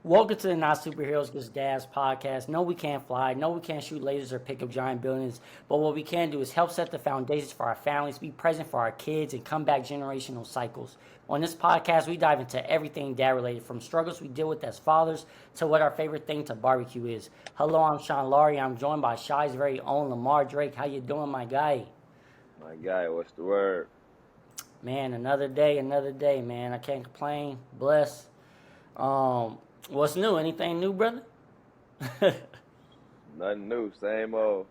Welcome to the Not Superheroes Just Dads podcast. No, we can't fly. No, we can't shoot lasers or pick up giant buildings. But what we can do is help set the foundations for our families, be present for our kids, and combat generational cycles. On this podcast, we dive into everything dad related, from struggles we deal with as fathers to what our favorite thing to barbecue is. Hello, I'm Sean Laurie. I'm joined by Shy's very own Lamar Drake. How you doing, my guy? My guy, what's the word? Man, another day, man. I can't complain. Bless. What's new? Anything new, brother? Nothing new, same old.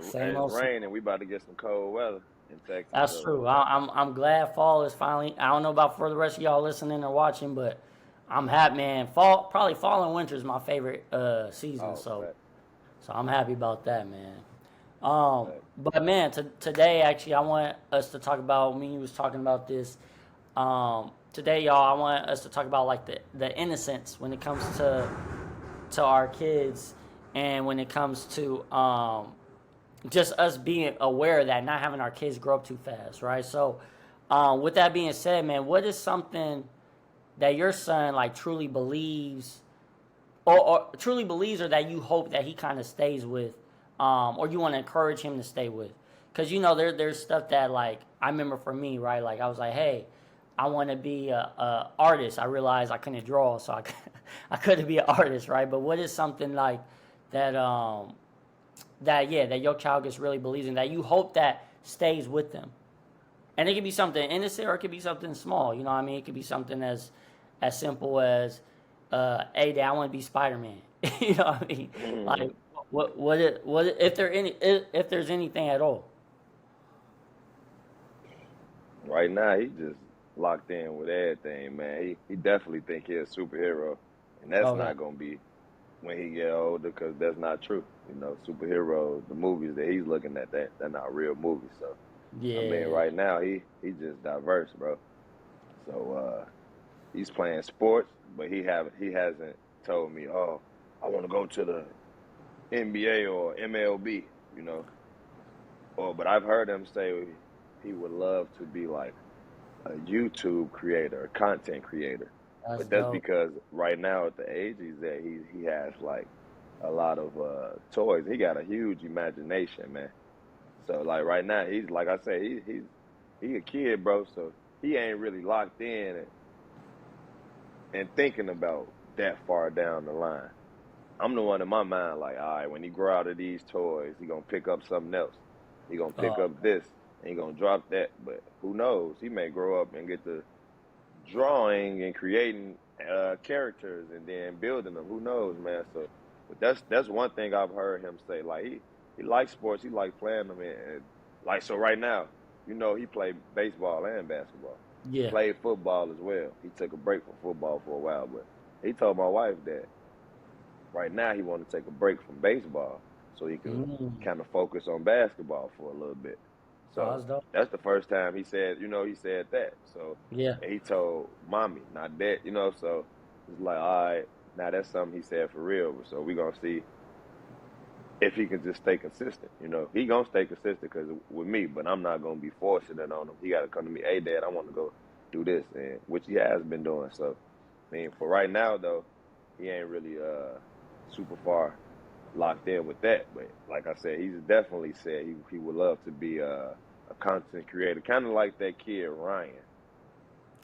Same It's old. raining. We about to get some cold weather in Texas. That's true. I'm glad fall is finally. I don't know about for the rest of y'all listening or watching, but I'm happy, man. Fall and winter is my favorite season. Oh, So fact, so I'm happy about that, man. fact. But man, today actually I want us to talk about. Me and you was talking about this. Today, y'all, I want us to talk about like the innocence when it comes to our kids, and when it comes to just us being aware of that, not having our kids grow up too fast, right? So, with that being said, man, what is something that your son like truly believes, or truly believes, or that you hope that he kind of stays with, or you want to encourage him to stay with? Because there's stuff that like I remember for me, right? Like I was like, hey, I want to be a artist. I realized I couldn't draw, so I couldn't be an artist, right? But what is something like that? That your child just really believes in, that you hope that stays with them, and it could be something innocent or it could be something small. You know what I mean? It could be something as simple as, "Hey, Dad, I want to be Spider-Man." You know what I mean? Like, what if if there's anything at all? Right now, he just locked in with everything, man. He definitely think he's a superhero, and that's Okay. not gonna be when he get older, because that's not true. Superheroes, the movies that he's looking at, they're not real movies. So, I mean, Yeah. right now he just diverse, bro. So he's playing sports, but he hasn't told me, oh, I want to go to the NBA or MLB, you know. But I've heard him say he would love to be like a YouTube creator, a content creator. That's But that's dope. because right now at the age he's at, he has like a lot of toys. He got a huge imagination, man. So like right now, he's like I say, he a kid, bro. So he ain't really locked in and thinking about that far down the line. I'm the one in my mind, like, all right, when he grow out of these toys, he gonna pick up something else. He gonna pick Uh, up this, and he gonna drop that. But who knows? He may grow up and get to drawing and creating characters and then building them. Who knows, man? So, but that's one thing I've heard him say. Like he likes sports. He likes playing them, and like so right now, he played baseball and basketball. He yeah. played football as well. He took a break from football for a while, but he told my wife that right now he want to take a break from baseball so he can Mm. kind of focus on basketball for a little bit. Oh, So that's dope. that's the first time he said that. So Yeah. and he told mommy, not that. So it's like, all right, now that's something he said for real. So we gonna see if he can just stay consistent. He gonna stay consistent because with me, but I'm not gonna be forcing it on him. He got to come to me, hey, Dad, I want to go do this, and which he has been doing. So I mean, for right now though, he ain't really super far locked in with that. But like I said, he's definitely said he would love to be a content creator, kind of like that kid Ryan.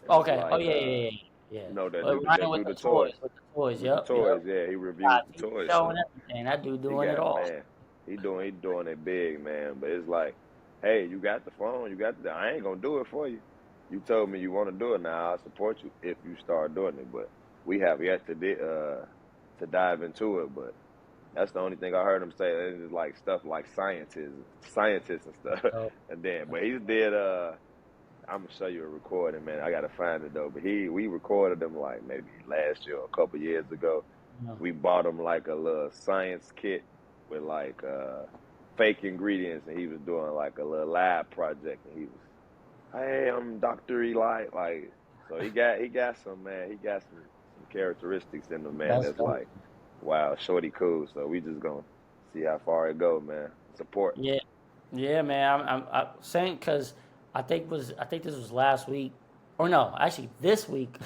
It was Okay. Oh like yeah, yeah, yeah, yeah. that But do Ryan that with do the the toys. toys, with the toys. With the Yep, yep. toys, yeah, he reviews Got the a TV toys. show So and everything. That dude he doing it got, all. man, he doing it big, man. But it's like, hey, you got the phone, I ain't gonna do it for you. You told me you want to do it, now I'll support you if you start doing it. But we have yet to dive into it. But that's the only thing I heard him say. It's like stuff like scientists and stuff. So, And then, but he did. I'm gonna show you a recording, man. I gotta find it though. But we recorded him like maybe last year or a couple years ago. you know, We bought him like a little science kit with like fake ingredients, and he was doing like a little lab project, and he was, hey, I'm Dr. Eli, like, so he got some, man. He got some characteristics in him, man. that's That's dope. like, wow, shorty cool. So we just gonna see how far it go, man. Support. Yeah, yeah, man. I'm saying because I think this was last week, or no, actually this week.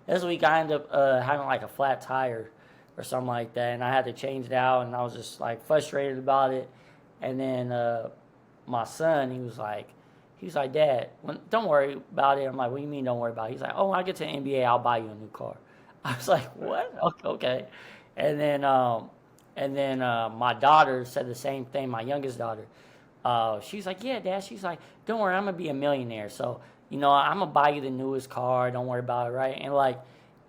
This week I ended up having like a flat tire. or something like that, and I had to change it out, and I was just like frustrated about it. And then my son, he was like, Dad, don't worry about it. I'm like, what do you mean don't worry about it? He's like, oh, when I get to the NBA, I'll buy you a new car. I was like, what? Okay. And then my daughter said the same thing. My youngest daughter, she's like, yeah, Dad. She's like, don't worry, I'm gonna be a millionaire. So I'm gonna buy you the newest car. Don't worry about it, right? And like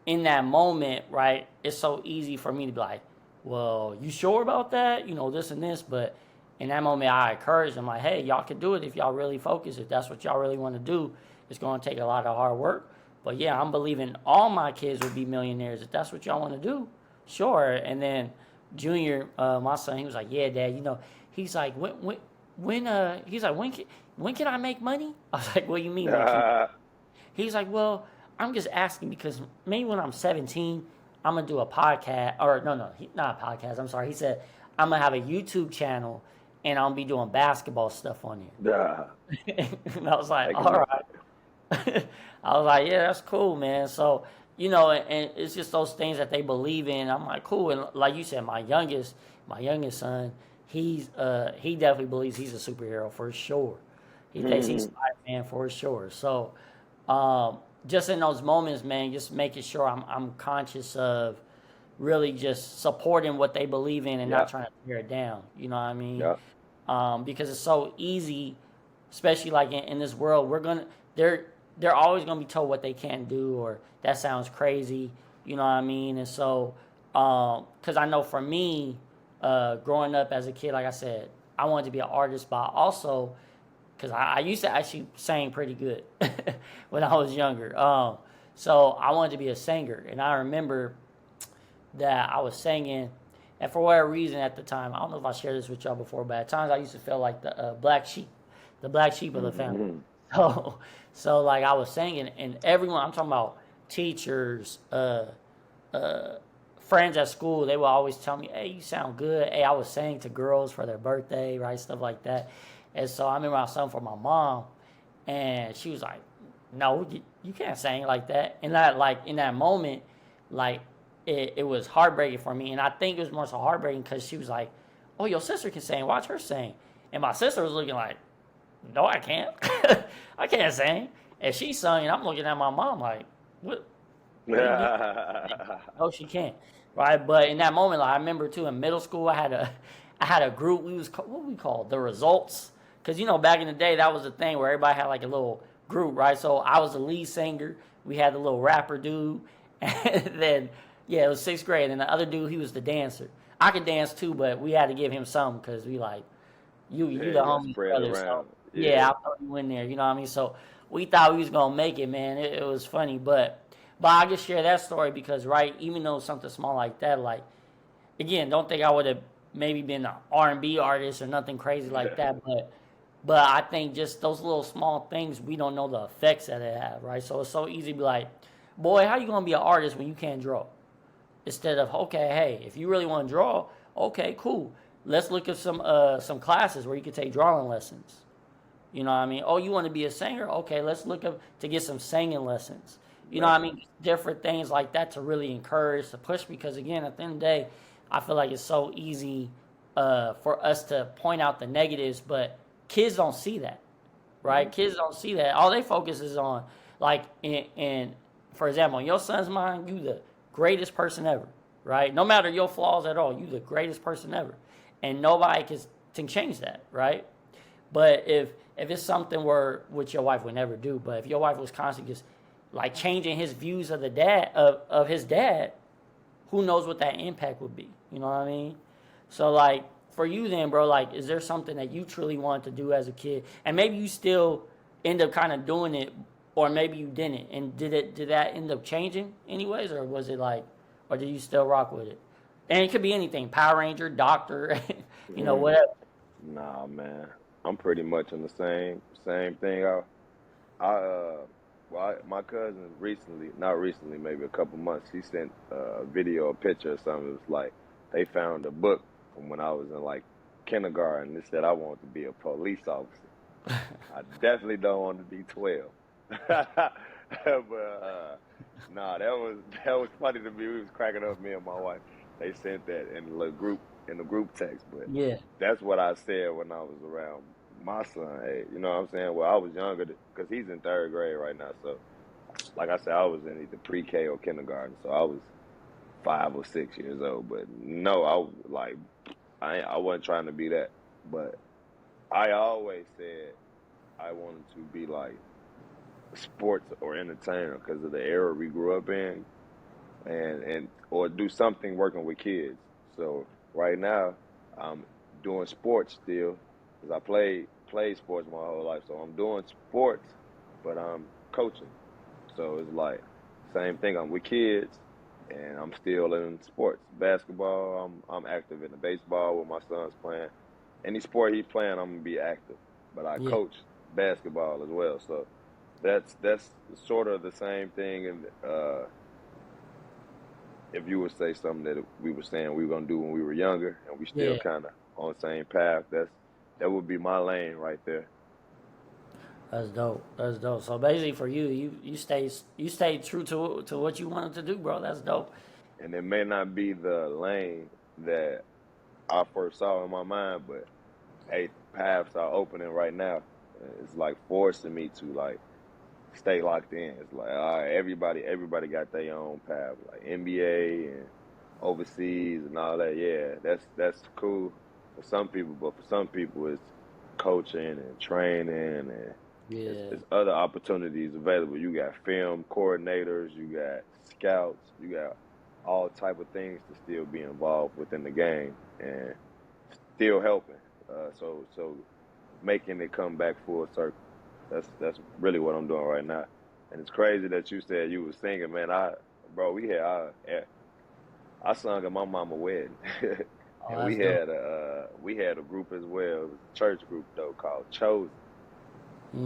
in that moment, right, it's so easy for me to be like, well, you sure about that? This and this, but in that moment, I encourage them like, hey, y'all can do it if y'all really focus. If that's what y'all really want to do, it's going to take a lot of hard work. But yeah, I'm believing all my kids will be millionaires. If that's what y'all want to do, sure. And then Junior, my son, he was like, yeah, Dad, he's like, when can I make money? I was like, what do you mean? He's like, well, I'm just asking because maybe when I'm 17, I'm going to do a podcast. Or no, not a podcast. I'm sorry. He said, I'm going to have a YouTube channel and I'm going to be doing basketball stuff on here. And I was like, all right. I was like, yeah, that's cool, man. So, and it's just those things that they believe in. I'm like, cool. And like you said, my youngest son, he definitely believes he's a superhero for sure. He thinks he's Spider-Man for sure. So, just in those moments, man, just making sure I'm conscious of really just supporting what they believe in and not trying to tear it down. You know what I mean? Because it's so easy, especially like in this world, they're always gonna be told what they can't do or that sounds crazy. You know what I mean? And so, because I know for me, growing up as a kid, like I said, I wanted to be an artist, but also because I used to actually sing pretty good when I was younger. So I wanted to be a singer, and I remember that I was singing, and for whatever reason at the time, I don't know if I shared this with y'all before, but at times I used to feel like the black sheep of the family. So like I was singing, and everyone, I'm talking about teachers, friends at school, they would always tell me, hey, you sound good. Hey, I was singing to girls for their birthday, right, stuff like that. And so I remember I was for my mom, and she was like, no, you can't sing like that. And that, like, in that moment, like, it was heartbreaking for me. And I think it was more so heartbreaking because she was like, oh, your sister can sing. Watch her sing. And my sister was looking like, no, I can't. I can't sing. And she sung, and I'm looking at my mom like, what? No, she can't. Right? But in that moment, like, I remember, too, in middle school, I had a group. What we called The Results. Because, back in the day, that was the thing where everybody had, like, a little group, right? So I was the lead singer. We had the little rapper dude. And then, yeah, it was 6th grade. And the other dude, he was the dancer. I could dance, too, but we had to give him something because we, like, you the homie brother. So, I thought you in there, you know what I mean? So we thought we was going to make it, man. It was funny. But I just share that story because, right, even though something small like that, like, again, don't think I would have maybe been an R&B artist or nothing crazy like that, but I think just those little small things, we don't know the effects that it have, right? So it's so easy to be like, boy, how you going to be an artist when you can't draw? Instead of, okay, hey, if you really want to draw, okay, cool. Let's look at some classes where you can take drawing lessons. You know what I mean? Oh, you want to be a singer? Okay, let's look up to get some singing lessons. You know what I mean? Different things like that to really encourage, to push, because, again, at the end of the day, I feel like it's so easy for us to point out the negatives, but kids don't see that, right? Kids don't see that. All they focus is on, like, in for example, in your son's mind, you the greatest person ever, right? No matter your flaws at all, you the greatest person ever. And nobody can change that, right? But if it's something which your wife would never do, but if your wife was constantly just, like, changing his views of his dad, who knows what that impact would be? You know what I mean? So, like, for you then, bro, like, is there something that you truly wanted to do as a kid? And maybe you still end up kind of doing it, or maybe you didn't. And did that end up changing anyways? Or was it like, or did you still rock with it? And it could be anything, Power Ranger, doctor, whatever. Nah, man. I'm pretty much on the same thing. My cousin not recently, maybe a couple months, he sent a picture or something. It was like they found a book from when I was in like kindergarten. It said I wanted to be a police officer. I definitely don't want to be 12. But nah, that was funny to me. We was cracking up, me and my wife. They sent that in the group text, but Yeah. that's what I said when I was around my son age. You know what I'm saying? Well, I was younger because he's in third grade right now. So, like I said, I was in either pre-K or kindergarten, so I was 5 or 6 years old. But no, I wasn't trying to be that. But I always said I wanted to be like sports or entertainer because of the era we grew up in, and or do something working with kids. So right now, I'm doing sports still because I played sports my whole life. So I'm doing sports, but I'm coaching. So it's like same thing. I'm with kids, and I'm still in sports. Basketball, I'm active in the baseball where my son's playing. Any sport he's playing, I'm gonna be active. But I Yeah. coach basketball as well. So that's sort of the same thing. And if you would say something that we were saying we were gonna do when we were younger, and we still Yeah. kind of on the same path, that would be my lane right there. That's dope. That's dope. So basically, for you, you stay true to what you wanted to do, bro. That's dope. And it may not be the lane that I first saw in my mind, but hey, paths are opening right now. It's like forcing me to like stay locked in. It's like all right, everybody got their own path, like NBA and overseas and all that. Yeah, that's cool for some people, but for some people it's coaching and training and Yeah. it's other opportunities available. You got film coordinators, you got scouts, you got all type of things to still be involved within the game and still helping. So making it come back full circle. That's really what I'm doing right now. And it's crazy that you said you was singing, man. Bro, I sung at my mama wedding, Oh, and that's dope. we had a group as well. It was a church group though called Chosen.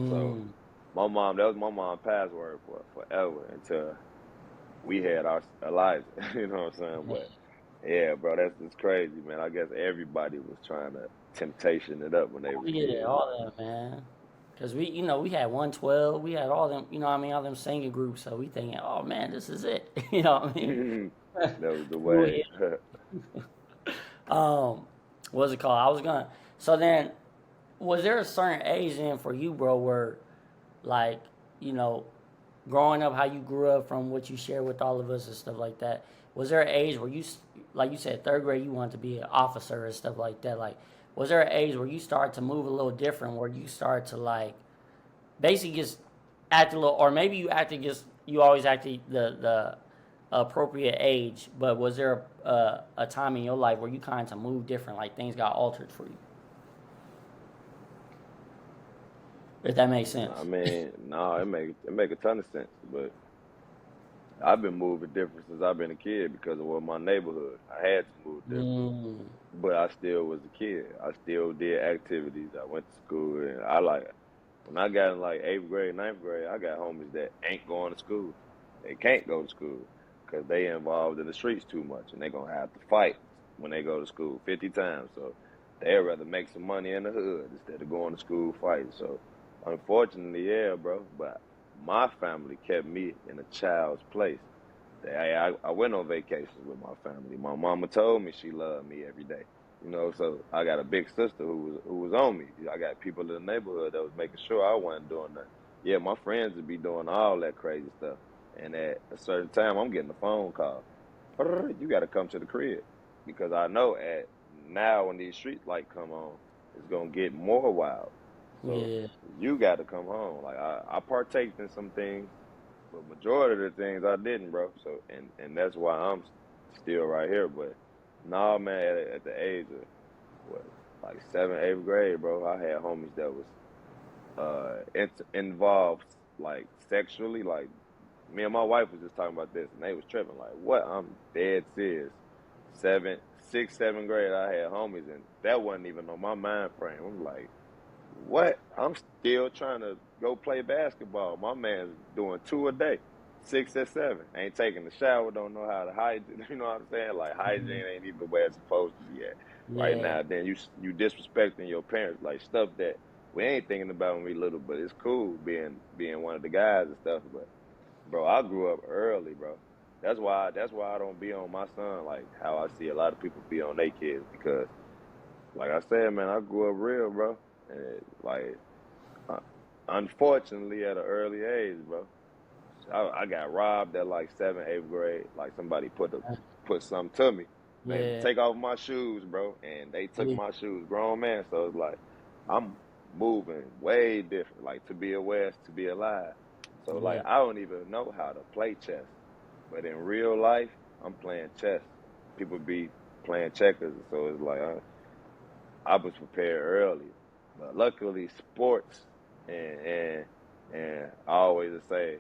So Mm. that was my mom's password for forever until we had our Elijah. You know what I'm saying? But yeah, bro, that's crazy, man. I guess everybody was trying to temptation it up when they Oh, was yeah, kids. all that, man. Cause we had 112, we had all them, what I mean, all them singing groups. So we thinking, oh man, this is it. You know what I mean? That was the Cool. way. Um, what's it called? I was gonna. So then, was there a certain age then for you, bro, where like you know, growing up, how you grew up from what you shared with all of us and stuff like that? Was there an age where like you said, third grade, you wanted to be an officer and stuff like that? Like, was there an age where you started to move a little different, where you started to like basically just act a little, or maybe you always acted the appropriate age, but was there a time in your life where you kind of moved different, like things got altered for you? If that makes I sense. mean, no, it make a ton of sense. But I've been moving different since I've been a kid because of what my neighborhood. I had to move different, Mm, but I still was a kid. I still did activities. I went to school, and I like when I got in like eighth grade, ninth grade. I got homies that ain't going to school. They can't go to school because they involved in the streets too much, and they gonna have to fight when they go to school 50 times. So they'd rather make some money in the hood instead of going to school fighting. So unfortunately, yeah, bro. But my family kept me in a child's place. I went on vacations with my family. My mama told me she loved me every day. You know, so I got a big sister who was on me. I got people in the neighborhood that was making sure I wasn't doing nothing. Yeah, my friends would be doing all that crazy stuff. And at a certain time, I'm getting a phone call. You got to come to the crib because I know at now when these street lights come on, it's gonna get more wild. So yeah, you got to come home. Like I partaked in some things, but majority of the things I didn't, bro. So and that's why I'm still right here. But nah, man, at the age of what, like seventh, eighth grade, bro, I had homies that was involved like sexually. Like me and my wife was just talking about this, and they was tripping. Like what? I'm dead serious. Sixth, seventh grade, I had homies, and that wasn't even on my mind frame. I'm like, what? I'm still trying to go play basketball. My man's doing two a day, 6 and 7. Ain't taking the shower, don't know how to hygiene. You know what I'm saying? Like mhm, hygiene ain't even where it's supposed to be at right yeah, now. Then you disrespecting your parents, like stuff that we ain't thinking about when we little, but it's cool being one of the guys and stuff. But bro, I grew up early, bro. That's why I don't be on my son like how I see a lot of people be on their kids because, like I said, man, I grew up real, bro, and like uh, unfortunately at an early age, bro. I got robbed at like seventh, eighth grade. Like somebody put something to me, made me Yeah, take off my shoes, bro, and they took yeah, my shoes. Grown man, so it's like I'm moving way different. Like to be aware is to be alive. So like yeah, I don't even know how to play chess, but in real life, I'm playing chess. People be playing checkers, so it's like I was prepared early. But luckily, sports and I always say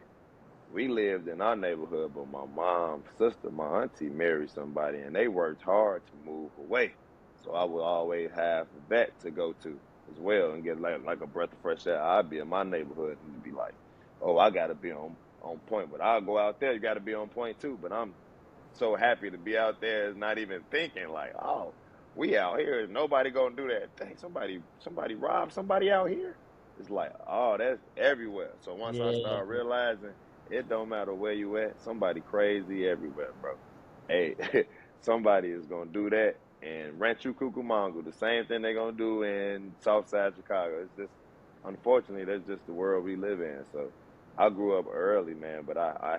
we lived in our neighborhood, but my mom's sister, my auntie, married somebody, and they worked hard to move away. So I would always have a vet to go to as well and get like a breath of fresh air. I'd be in my neighborhood and be like, oh, I got to be on point. But I'll go out there, you got to be on point too. But I'm so happy to be out there, is not even thinking like, oh, we out here, nobody gonna do that. Dang, somebody robbed somebody out here. It's like, oh, that's everywhere. So once I yeah, start realizing it don't matter where you at, somebody crazy everywhere, bro. Hey, somebody is gonna do that in Rancho Cucamonga, the same thing they're gonna do in Southside Chicago. It's just unfortunately that's just the world we live in. So I grew up early, man, but I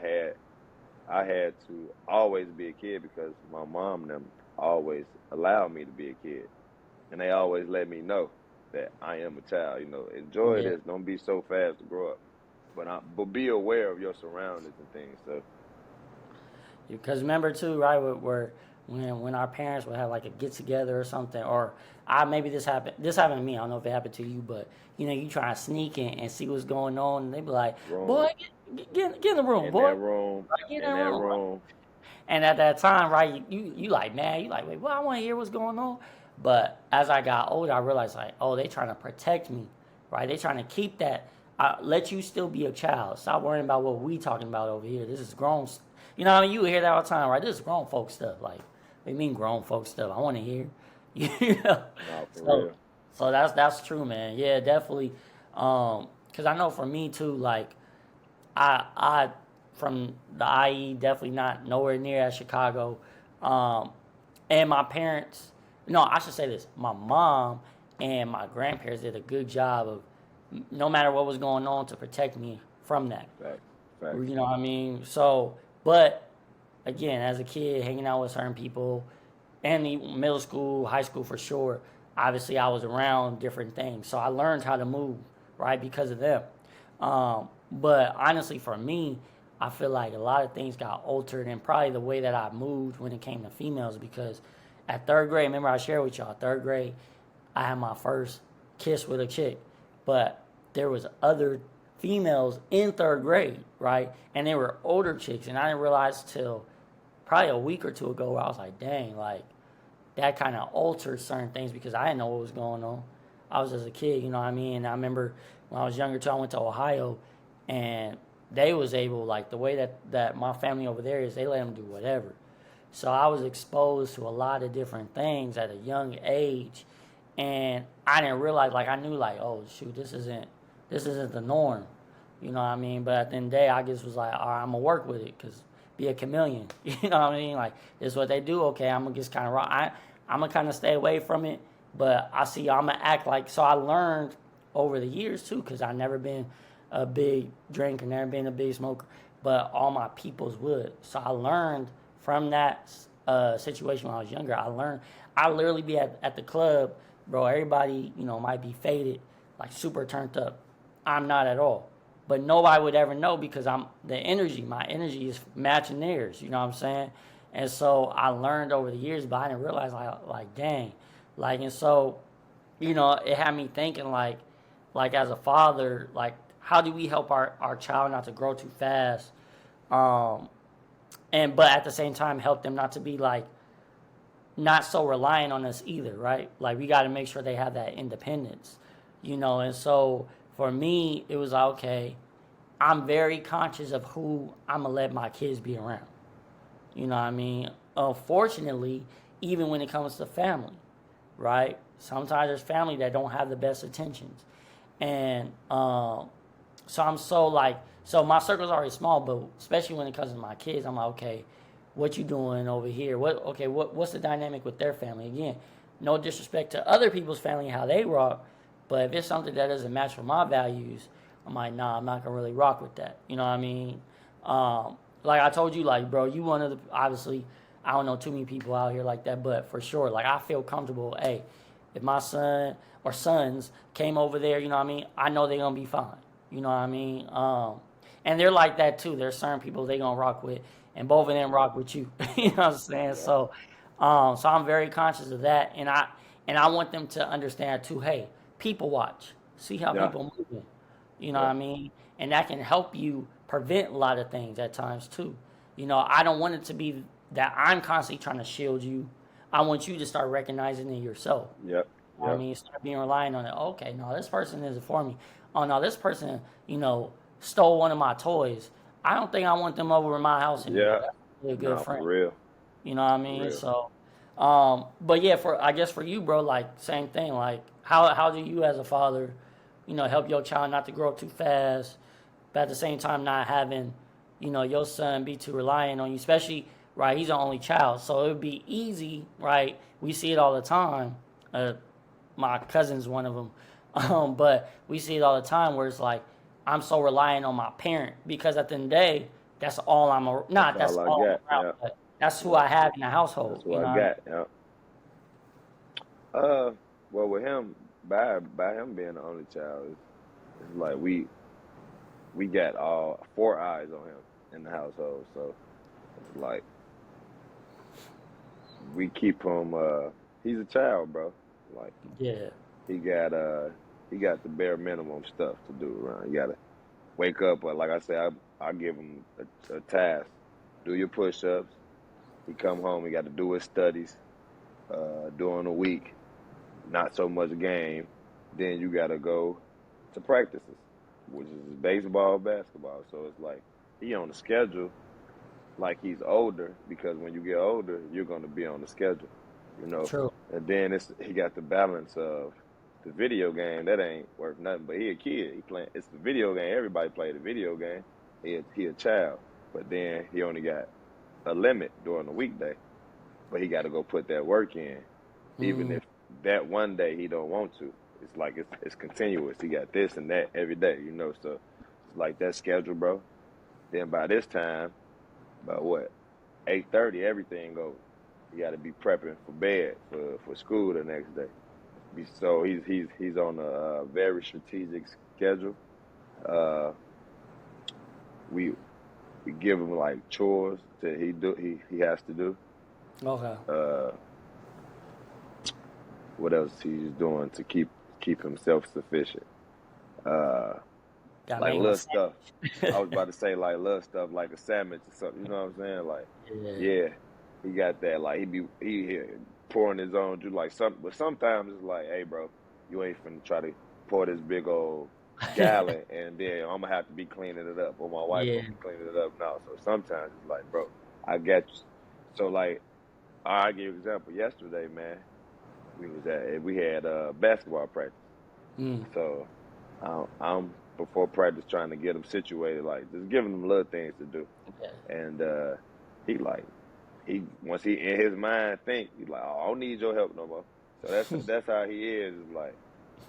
had to always be a kid because my mom and them always allowed me to be a kid. And they always let me know that I am a child. Enjoy yeah. this. Don't be so fast to grow up. But be aware of your surroundings and things. So Because remember too, right? Where when our parents would have like a get together or something, or I maybe this happened. This happened to me. I don't know if it happened to you, but you try to sneak in and see what's going on, and they be like, "Boy, wrong get in the room, in boy, that room, like, get in in the that room." room. And at that time, right, you like mad. You like, wait, well, I want to hear what's going on. But as I got older, I realized like, oh, they trying to protect me, right? They trying to keep that. Let you still be a child. Stop worrying about what we talking about over here. This is grown. You know what I mean? You hear that all the time, right? This is grown folk stuff. Like, they mean grown folk stuff. I want to hear. You know. No, for So, real. so that's true, man. Yeah, definitely. Cause I know for me too, like I from the IE, definitely not nowhere near as Chicago. Um, and my parents, no, I should say this. My mom and my grandparents did a good job of, no matter what was going on, to protect me from that. Facts. Facts. You know what I mean? So, but again, as a kid, hanging out with certain people, and middle school, high school for sure, obviously I was around different things. So I learned how to move, right, because of them. But honestly, for me, I feel like a lot of things got altered, and probably the way that I moved when it came to females, because at third grade, remember I shared with y'all, third grade, I had my first kiss with a chick, but there was other females in third grade, right? And they were older chicks, and I didn't realize till probably a week or two ago where I was like, dang, like that kind of altered certain things because I didn't know what was going on. I was just a kid, you know what I mean? And I remember when I was younger too, I went to Ohio, and they was able, like the way that my family over there is, they let them do whatever. So I was exposed to a lot of different things at a young age, and I didn't realize, like I knew, like, oh shoot, this isn't the norm, you know what I mean? But at the end of the day, I just was like, all right, I'm gonna work with it, cause be a chameleon, you know what I mean? Like this is what they do. Okay, I'm gonna just kind of I'm gonna kind of stay away from it, but I see I'm gonna act like. So I learned over the years too, cause I never been a big drinker, never been a big smoker, but all my peoples would. So I learned from that situation when I was younger. I literally be at the club, bro. Everybody, might be faded, like super turned up. I'm not at all. But nobody would ever know because my energy is matching theirs, you know what I'm saying? And so I learned over the years, but I didn't realize, like dang. Like, and so, it had me thinking, like as a father, like, how do we help our child not to grow too fast? But at the same time, help them not to be, like, not so reliant on us either, right? Like, we got to make sure they have that independence, And so for me, it was like, okay, I'm very conscious of who I'm going to let my kids be around. You know what I mean? Unfortunately, even when it comes to family, right? Sometimes there's family that don't have the best intentions. And so I'm so, like, so my circle's already small, but especially when it comes to my kids, I'm like, okay, what you doing over here? What's the dynamic with their family? Again, no disrespect to other people's family and how they rock, but if it's something that doesn't match with my values, I'm like, nah, I'm not gonna really rock with that. You know what I mean? Like I told you, like, bro, you one of the, obviously, I don't know too many people out here like that, but for sure, like, I feel comfortable. Hey, if my son or sons came over there, you know what I mean, I know they're gonna be fine. You know what I mean? And they're like that too. There's certain people they gonna rock with, and both of them rock with you. You know what I'm saying? Yeah. So I'm very conscious of that, and I want them to understand too. Hey, people watch, see how Yeah. people moving. You know what Yeah. I mean? And that can help you prevent a lot of things at times too. You know, I don't want it to be that I'm constantly trying to shield you. I want you to start recognizing it yourself. Yep. You know what I Yep. mean, start being relying on it. Okay, no, this person isn't for me. Oh no, this person, stole one of my toys. I don't think I want them over in my house anymore. Yeah. That's really a good No, for friend. real. You know what I For mean? real. So, but yeah, for I guess for you, bro, like same thing. Like how do you as a father, help your child not to grow up too fast, but at the same time not having, your son be too reliant on you, especially right. He's an only child, so it would be easy, right? We see it all the time. My cousin's one of them, but we see it all the time where it's like I'm so reliant on my parent because at the end of the day, that's all That's not that's all I all got. I'm around, Yeah. but that's who Yeah. I have in the That's household. what I got. Yeah. Uh, well, with him, by him being the only child, it's like we got all four eyes on him in the household. So it's like we keep him. He's a child, bro. Like Yeah, he got he got the bare minimum stuff to do around. You gotta wake up, but like I said, I give him a task. Do your push-ups. He come home. He got to do his studies during the week. Not so much game. Then you got to go to practices, which is baseball, basketball. So it's like he on the schedule like he's older because when you get older, you're going to be on the schedule, you know. true. And then he got the balance of the video game that ain't worth nothing. But he a kid. He playing. It's the video game. Everybody play the video game. He a child. But then he only got a limit during the weekday. But he got to go put that work in, even Mm, if that one day he don't want to. It's like it's continuous. He got this and that every day, you know. So it's like that schedule, bro. Then by this time, by what 8:30, everything goes. He got to be prepping for bed for school the next day. So he's on a very strategic schedule. Uh, we we give him like chores that he has to do. okay. Uh, what else he's doing to keep him self sufficient. Uh, Gotta like make him a little stuff. I sandwich. was about to say like little stuff like a sandwich or something. You know what I'm saying? Like, Yeah. yeah, he got that. Like he pouring his own juice. Like but sometimes it's like, hey, bro, you ain't finna try to pour this big old gallon and then I'm gonna have to be cleaning it up, or my wife Yeah. gonna be cleaning it up now. So sometimes it's like, bro, I got you. So like, I'll give you an example. Yesterday, man, we had basketball practice. Mm, So I'm before practice trying to get him situated, like just giving him little things to do. yeah. And he like he once he in his mind think he's like, oh, I don't need your help no more. So that's how he is. Is like,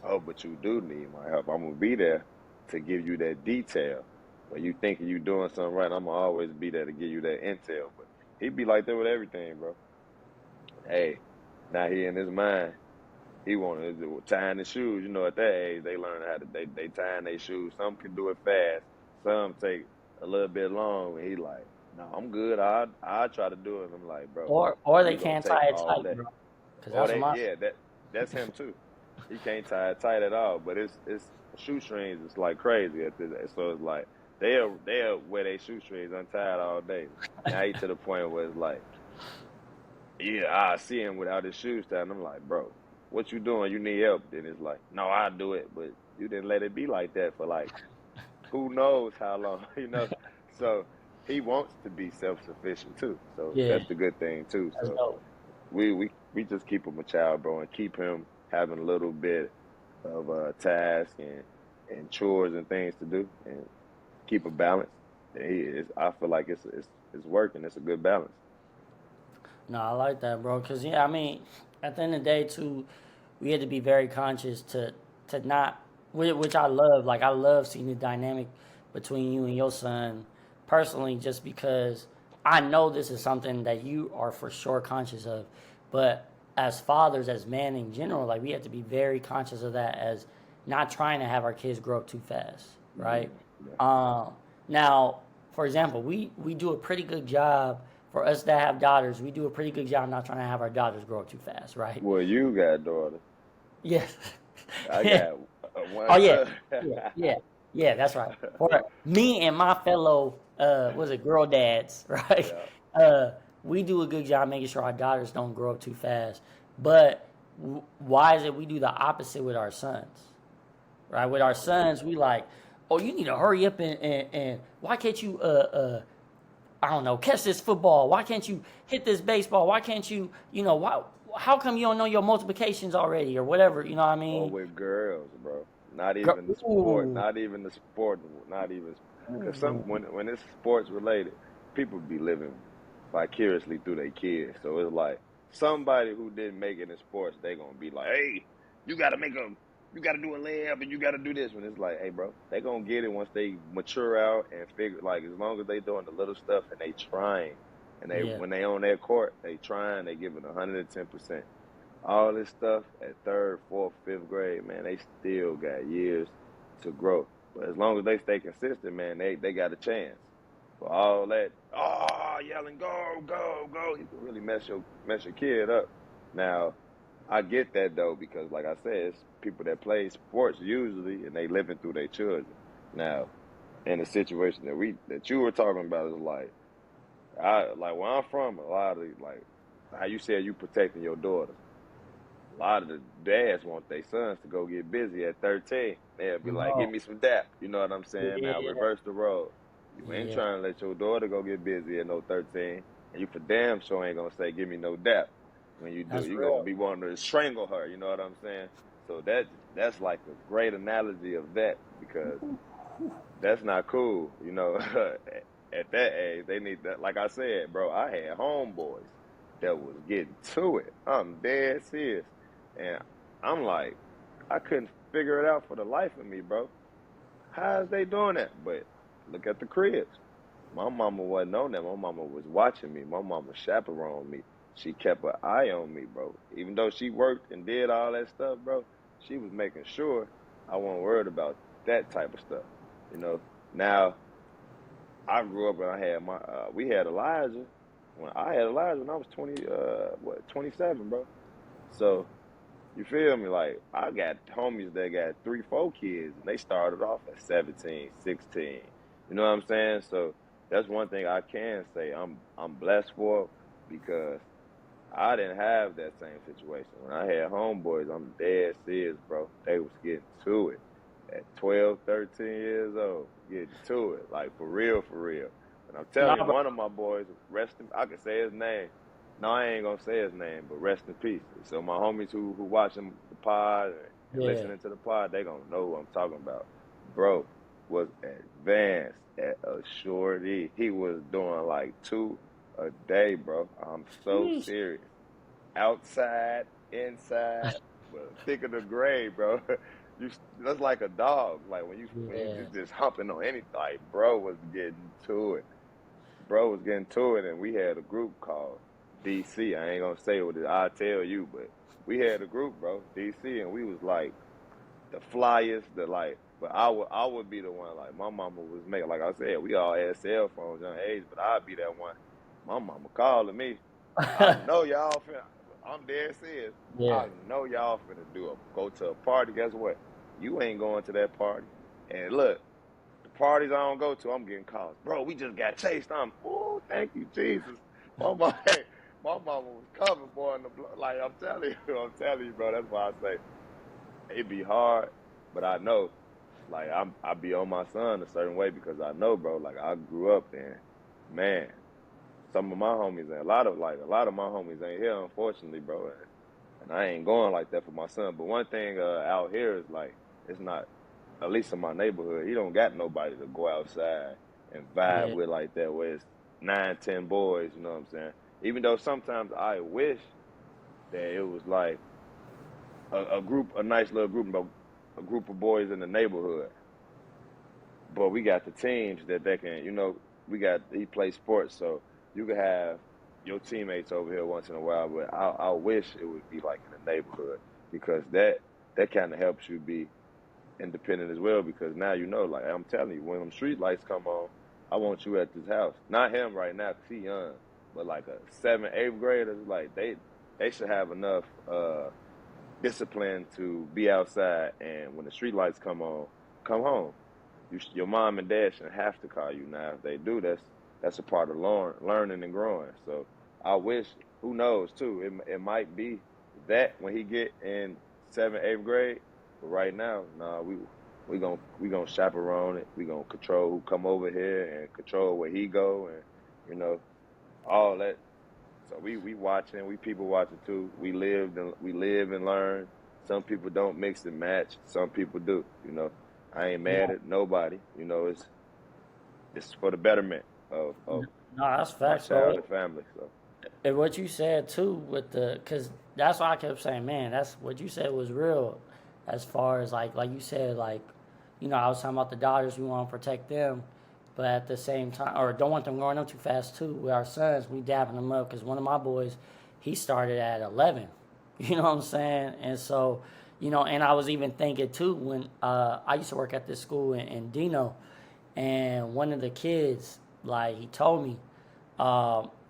oh, but you do need my help. I'm gonna be there to give you that detail. When you thinking you doing something right, I'm gonna always be there to give you that intel. But he be like that with everything, bro. Hey, now he in his mind. He wanted tying the shoes. You know, at that age, they learn how to they tying their shoes. Some can do it fast. Some take a little bit long. And he like, no, I'm good. I try to do it. And I'm like, bro, Or they you gonna can't take tie it all tight, day. bro. Cause Or that's what they, my yeah, that's him too. He can't tie it tight at all. But it's shoestrings. It's like crazy at this. So it's like they'll wear their shoestrings untied all day. Now he to the point where it's like, yeah, I see him without his shoes tied. And I'm like, bro, what you doing? You need help. Then it's like, no, I do it. But you didn't let it be like that for like, who knows how long, you know? So he wants to be self-sufficient too. So yeah. that's the good thing too. That's So dope. we just keep him a child, bro, and keep him having a little bit of task and chores and things to do and keep a balance. And I feel like it's working. It's a good balance. No, I like that, bro. Cause yeah, I mean, at the end of the day, too, we had to be very conscious to not, which I love. Like I love seeing the dynamic between you and your son, personally, just because I know this is something that you are for sure conscious of. But as fathers, as men in general, like we have to be very conscious of that, as not trying to have our kids grow up too fast, Yeah, right? yeah. Um, Now, for example, we do a pretty good job for us that have daughters. We do a pretty good job not trying to have our daughters grow up too fast, right? Well, you got daughters. Yes. I Yeah. got Oh one yeah. son. Yeah. Yeah. Yeah. That's right. For me and my fellow, was it girl dads, right? Yeah. Uh, we do a good job making sure our daughters don't grow up too fast. But why is it we do the opposite with our sons? Right? With our sons, we like, oh, you need to hurry up and why can't you I don't know, catch this football? Why can't you hit this baseball? Why can't you, why? How come you don't know your multiplications already or whatever? You know what I Or mean? with girls, bro. Not Girl, even the sport. ooh, Not even the sport. Not even because ooh, some when it's sports related, people be living vicariously through their kids. So it's like somebody who didn't make it in sports, they gonna be like, hey, you gotta make a, you gotta do a layup and you gotta do this. When it's like, hey, bro, they gonna get it once they mature out and figure. Like as long as they doing the little stuff and they trying, and they yeah, when they on their court, they trying, they giving 110%. All this stuff at third, fourth, fifth grade, man, they still got years to grow. But as long as they stay consistent, man, they got a chance. For all that, oh, yelling, go, go, go, you can really mess your kid up. Now, I get that though, because like I said, it's people that play sports usually, and they living through their children. Now, in the situation that you were talking about is like where I'm from, a lot of like how you said you protecting your daughters. A lot of the dads want their sons to go get busy at 13. They'll be like, give no, me some dap. You know what I'm saying? Now yeah, reverse the role. You ain't yeah, trying to let your daughter go get busy at no 13. And you for damn sure ain't gonna say, give me no dap. When you do, that's you gonna real. be wanting to strangle her, you know what I'm saying? So that's like a great analogy of that because that's not cool, you know. At that age, they need that. Like I said, bro, I had homeboys that was getting to it. I'm dead serious, and I'm like, I couldn't figure it out for the life of me, bro. How is they doing that? But look at the cribs. My mama wasn't on that. My mama was watching me. My mama chaperoned me. She kept an eye on me, bro. Even though she worked and did all that stuff, bro, she was making sure I wasn't worried about that type of stuff. You know. Now I grew up and I had we had Elijah. When I had Elijah when I was 27, bro. So you feel me? Like I got homies that got 3, 4 kids and they started off at 17, 16. You know what I'm saying? So that's one thing I can say I'm blessed for because I didn't have that same situation. When I had homeboys, I'm dead serious, bro. They was getting to it at 12, 13 years old, getting to it, like for real, for real. And I'm No, telling you, bro, one of my boys, I can say his name. No, I ain't gonna say his name, but rest in peace. So my homies who watching the pod and yeah, listening to the pod, they gonna know what I'm talking about. Bro was advanced at a shorty. He was doing like two a day, bro. I'm so sheesh, serious. Outside, inside, but thick of the grade, bro. You that's like a dog. Like when you yeah, just humping on anything. Like bro was getting to it. Bro was getting to it, and we had a group called DC. I ain't gonna say what it. I'll tell you, but we had a group, bro, DC, and we was like the flyest, the like. But I would be the one like my mama was making. Like I said, we all had cell phones young age, but I'd be that one. My mama calling me. I know y'all finna. I'm dead serious. yeah. I know y'all finna go to a party. Guess what? You ain't going to that party. And look, the parties I don't go to, I'm getting calls. Bro, we just got chased. Oh, thank you, Jesus. My mama, my mama was coming, boy. In the like I'm telling you, bro. That's why I say it be hard, but I know, like I be on my son a certain way because I know, bro. Like I grew up and man, some of my homies and a lot of my homies ain't here, unfortunately, bro. And I ain't going like that for my son. But one thing out here is like it's not, at least in my neighborhood, he don't got nobody to go outside and vibe Yeah, with like that. Where it's 9, 10 boys, you know what I'm saying? Even though sometimes I wish that it was like a group, a nice little group, a group of boys in the neighborhood. But we got the teams that they can, he plays sports, so you can have your teammates over here once in a while. But I wish it would be like in the neighborhood because that kind of helps you be independent as well. Because now like I'm telling you, when them street lights come on, I want you at this house. Not him right now, 'cause he young, but like a 7th, 8th grader, like they should have enough discipline to be outside, and when the street lights come on, come home. Your mom and dad shouldn't have to call you now. If they do, that's a part of learning and growing. So I wish, who knows too, it might be that when he get in 7th, 8th grade. But right now, nah, we gonna chaperone it. We gonna control who come over here and control where he go, and you know all that. So we watching, we people watching too. We live and learn. Some people don't mix and match. Some people do. I ain't mad Yeah. at nobody. It's for the betterment of No, that's my facts, child bro. and family. So And what you said too with cause that's why I kept saying, man, that's what you said was real. As far as like you said, like, I was talking about the daughters, we want to protect them, but at the same time, or don't want them growing up too fast too. With our sons, we dapping them up because one of my boys, he started at 11. You know what I'm saying? And so, and I was even thinking too when I used to work at this school in Dino, and one of the kids, like he told me,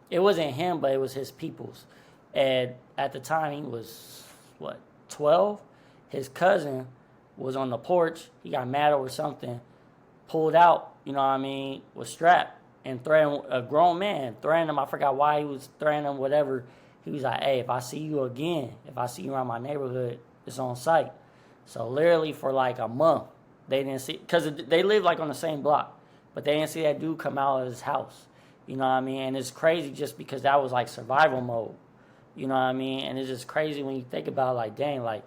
it wasn't him, but it was his people's. And at the time, he was, what, 12? His cousin was on the porch. He got mad over something, pulled out, was strapped and threatened a grown man, threatened him. I forgot why he was threatening him, whatever. He was like, hey, if I see you again, if I see you around my neighborhood, it's on sight. So literally for like a month, they didn't see, because they lived like on the same block, but they didn't see that dude come out of his house. You know what I mean? And it's crazy just because that was like survival mode. You know what I mean? And it's just crazy when you think about like, dang, like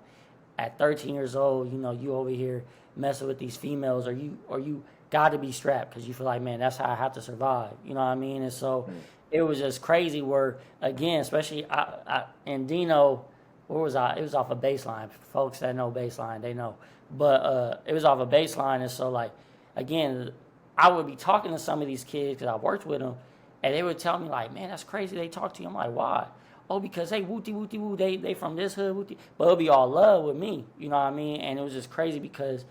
at 13 years old, you over here messing with these females, or you got to be strapped because you feel like, man, that's how I have to survive. You know what I mean? And so it was just crazy. Where again, especially in Dino, where was I? It was off a baseline. Folks that know baseline, they know. But it was off a baseline, and so like again, I would be talking to some of these kids because I worked with them, and they would tell me like, man, that's crazy. They talk to you. I'm like, why? Oh, because hey, wooty wooty woo, they from this hood, wooty. But it'll be all love with me, you know what I mean? And it was just crazy because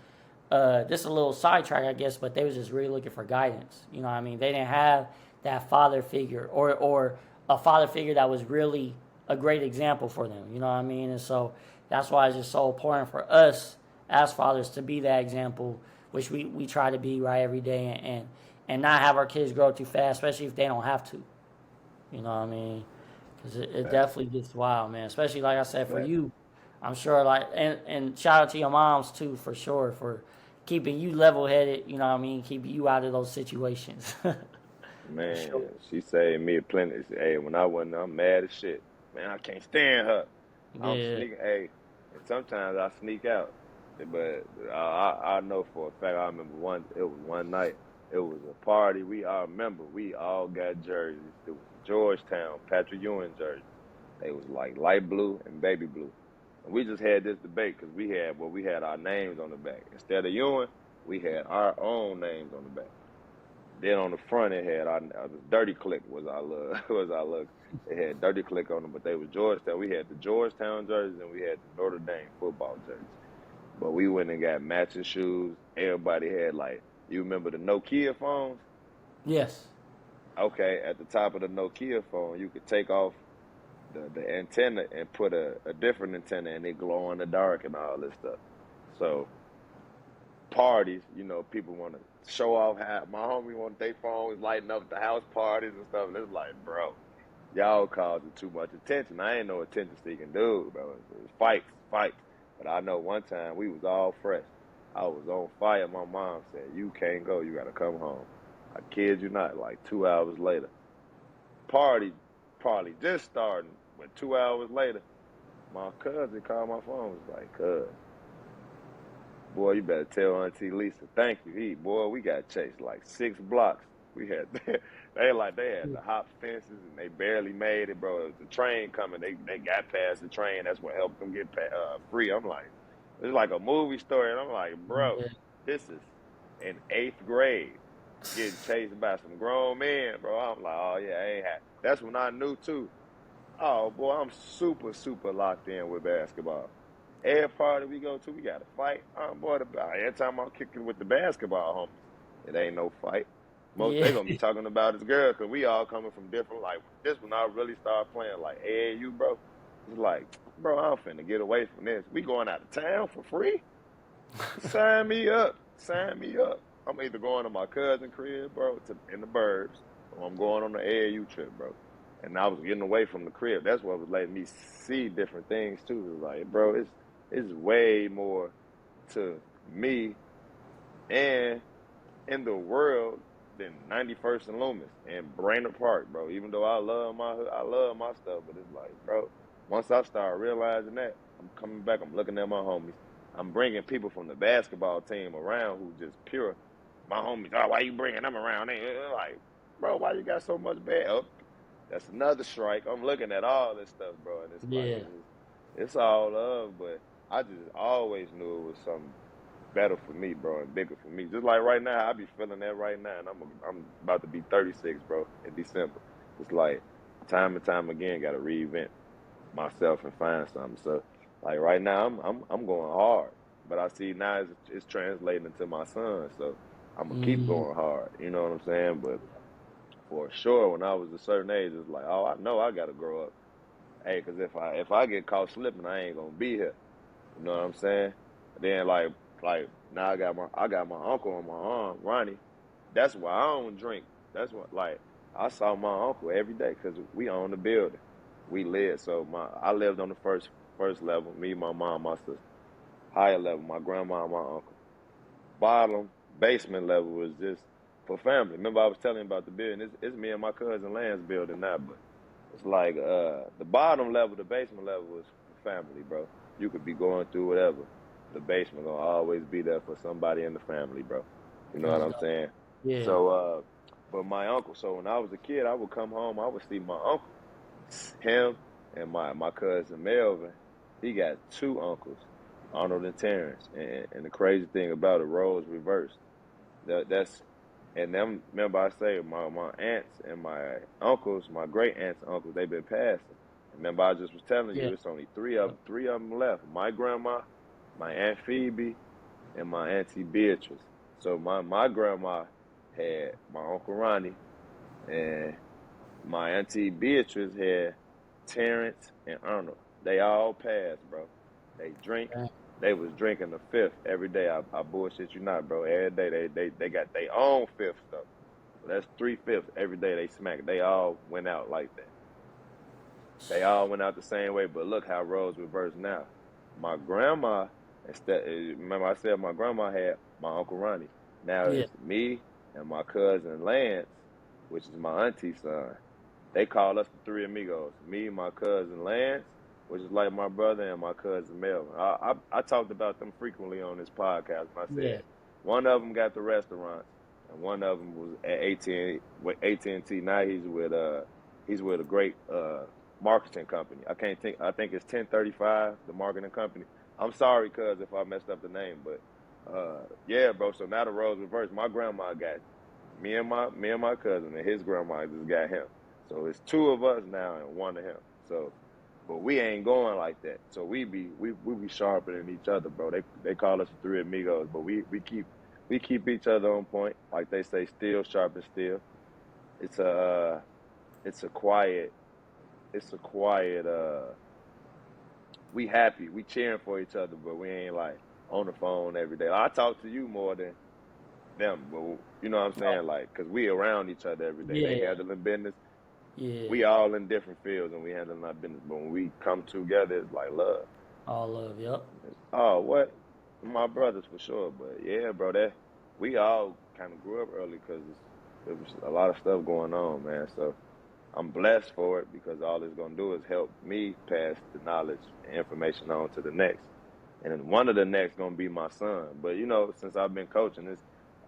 just a little sidetrack, I guess, but they was just really looking for guidance. You know what I mean? They didn't have that father figure or a father figure that was really a great example for them. You know what I mean? And so that's why it's just so important for us as fathers to be that example, which we try to be right every day, and not have our kids grow too fast, especially if they don't have to. You know what I mean? Because it facts, definitely gets wild, man. Especially like I said, for facts. you, I'm sure like and shout out to your moms too for sure for keeping you level headed. You know what I mean? Keeping you out of those situations. For Man, sure. she saved me plenty. She said, hey, when I wasn't, I'm mad as shit. Man, I can't stand her. I'm Yeah. sneaking. Hey, and sometimes I sneak out, but I know for a fact. I remember it was one night. It was a party. I remember we all got jerseys. It was Georgetown Patrick Ewing jersey. They was like light blue and baby blue. And we just had this debate because we had our names on the back instead of Ewing. We had our own names on the back. Then on the front it had our Dirty Click was our look was our look. They had Dirty Click on them, but they was Georgetown. We had the Georgetown jerseys and we had the Notre Dame football jerseys. But we went and got matching shoes. Everybody had like, you remember the Nokia phones? Yes. Okay, at the top of the Nokia phone, you could take off the antenna and put a different antenna and it glow in the dark and all this stuff. So parties, people want to show off how my homie want their phones lighting up the house parties and stuff. And it's like, bro, y'all causing too much attention. I ain't no attention seeking dude, bro. It was fights. But I know one time we was all fresh. I was on fire. My mom said, you can't go. You got to come home. I kid you not, like 2 hours later. Party probably just starting, but 2 hours later, my cousin called my phone. Was like, cuz, boy, you better tell Auntie Lisa, thank you. Boy, we got chased like 6 blocks. We had they had the hop fences and they barely made it, bro. It was the train coming. They got past the train. That's what helped them get free. I'm like, it's like a movie story, and I'm like, bro, Yeah. this is in 8th grade getting chased by some grown men, bro. I'm like, oh yeah, I ain't had. That's when I knew too. Oh boy, I'm super super locked in with basketball. Every party we go to, we got to fight. Boy, every time I'm kicking with the basketball homies, it ain't no fight. Most they Yeah. gonna be talking about his girl because we all coming from different. Like this when I really start playing like AAU, bro. It's like, bro, I'm finna get away from this. We going out of town for free? Sign me up. Sign me up. I'm either going to my cousin crib, bro, in the burbs, or I'm going on the AAU trip, bro. And I was getting away from the crib. That's what was letting me see different things too. It was like, bro, it's way more to me and in the world than 91st and Loomis and Brainerd Park, bro. Even though I love my stuff, but it's like, bro, once I start realizing that, I'm coming back. I'm looking at my homies. I'm bringing people from the basketball team around who just pure. My homies, oh, why you bringing them around? They're like, bro, why you got so much bad? Oh, that's another strike. I'm looking at all this stuff, bro, and it's like Yeah. it's all love, but I just always knew it was something better for me, bro, and bigger for me. Just like right now, I be feeling that right now, and I'm about to be 36, bro, in December. It's like time and time again, got to reinvent myself and find something. So like right now, I'm going hard, but I see now it's translating into my son. So I'm gonna keep Mm, going hard. You know what I'm saying? But for sure, when I was a certain age, it's like, oh, I know I got to grow up. Hey, because if I get caught slipping, I ain't gonna be here. You know what I'm saying? Then like now I got my uncle on my arm, Ronnie. That's why I don't drink. That's what like I saw my uncle every day because we own the building. We lived so I lived on the first level. Me, my mom, my sister. Higher level, my grandma, and my uncle. Bottom basement level was just for family. Remember I was telling you about the building. It's me and my cousin Lance building now, but it's like the bottom level, the basement level is for family, bro. You could be going through whatever. The basement gonna always be there for somebody in the family, bro. You know what that's I'm dope. saying? Yeah. So but my uncle, so when I was a kid, I would come home, I would see my uncle, him and my cousin Melvin. He got two uncles, Arnold and Terrence. And the crazy thing about it, roles reversed. That's and them. Remember, I say my aunts and my uncles, my great aunts and uncles, they've been passing. Remember, I just was telling Yeah. you, it's only three of them left. My grandma, my aunt Phoebe, and my auntie Beatrice. So my grandma had my uncle Ronnie, and my auntie Beatrice had Terrence and Arnold. They all passed, bro. They drink. Yeah. They was drinking the fifth every day. I bullshit you not, bro. Every day they got their own fifth stuff. So that's 3/5 every day they smack. They all went out like that. They all went out the same way. But look how roles reverse now. My grandma remember I said my grandma had my uncle Ronnie. Now Yeah. it's me and my cousin Lance, which is my auntie's son. They call us the three amigos. Me, my cousin Lance, which is like my brother, and my cousin Melvin. I talked about them frequently on this podcast. And I Yeah. said one of them got the restaurants, and one of them was at AT&T. Now he's with a great marketing company. I can't think. I think it's 1035, the marketing company. I'm sorry, cuz if I messed up the name, but yeah, bro. So now the roles reversed. My grandma got me and my cousin, and his grandma just got him. So it's two of us now and one of him. So, but we ain't going like that. So we be sharper than each other, bro. They call us the three amigos, but we keep each other on point, like they say, steel sharp as steel. It's a it's a quiet it's a quiet we happy, we cheering for each other, but we ain't like on the phone every day. I talk to you more than them, but you know what I'm Oh, saying, like, cause we around each other every day. They yeah. handling business. Yeah. We all in different fields and we handling our business, but when we come together, it's like love. All love. Yep. Oh, what? My brothers for sure, but yeah, bro, that we all kind of grew up early because there was a lot of stuff going on, man. So I'm blessed for it because all it's gonna do is help me pass the knowledge and information on to the next, and then one of the next gonna be my son. But you know, since I've been coaching,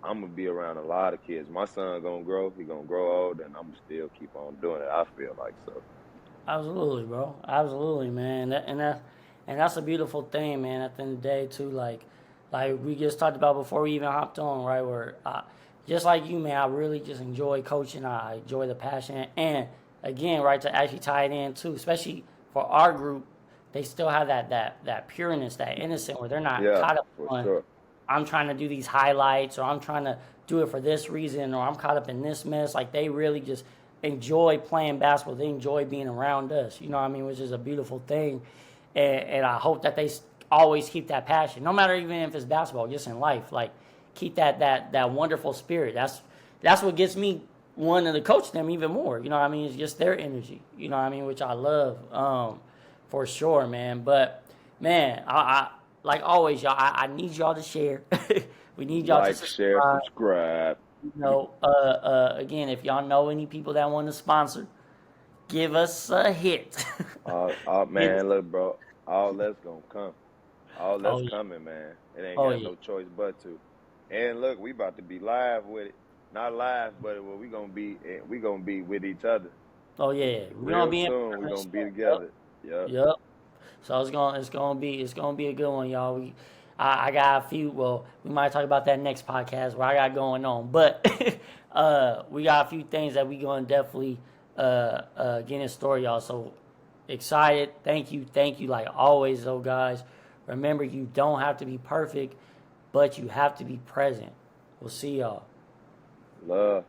I'm gonna be around a lot of kids. My son gonna grow. He gonna grow old, and I'm gonna still keep on doing it. I feel like so. Absolutely, bro. Absolutely, man. And that's a beautiful thing, man. At the end of the day, too, like we just talked about before we even hopped on, right? Where just like you, man, I really just enjoy coaching. I enjoy the passion, and again, right, to actually tie it in too, especially for our group, they still have that pureness, that innocent, where they're not Yeah, caught up for on sure. I'm trying to do these highlights or I'm trying to do it for this reason or I'm caught up in this mess. Like they really just enjoy playing basketball. They enjoy being around us, you know what I mean, which is a beautiful thing. And I hope that they always keep that passion, no matter even if it's basketball, just in life. Like keep that wonderful spirit. That's what gets me wanting to coach them even more. You know what I mean? It's just their energy. You know what I mean? Which I love, for sure, man. But man, I like always, y'all. I need y'all to share. We need y'all to Like, share, subscribe. subscribe. Again, if y'all know any people that want to sponsor, give us a hit. Give us- Man, look, bro. All that's gonna come. All oh that's yeah, coming, man. It ain't oh got yeah, no choice but to. And look, we about to be live with it. Not live, but well, we gonna be with each other oh yeah. We're gonna real be in soon. We person gonna be soon. Yep, together. Yep. yep. So it's gonna be a good one, y'all. I got a few. Well, we might talk about that next podcast where I got going on, but we got a few things that we gonna definitely get in store, y'all. So excited! Thank you. Like always, though, guys. Remember, you don't have to be perfect, but you have to be present. We'll see y'all. Love.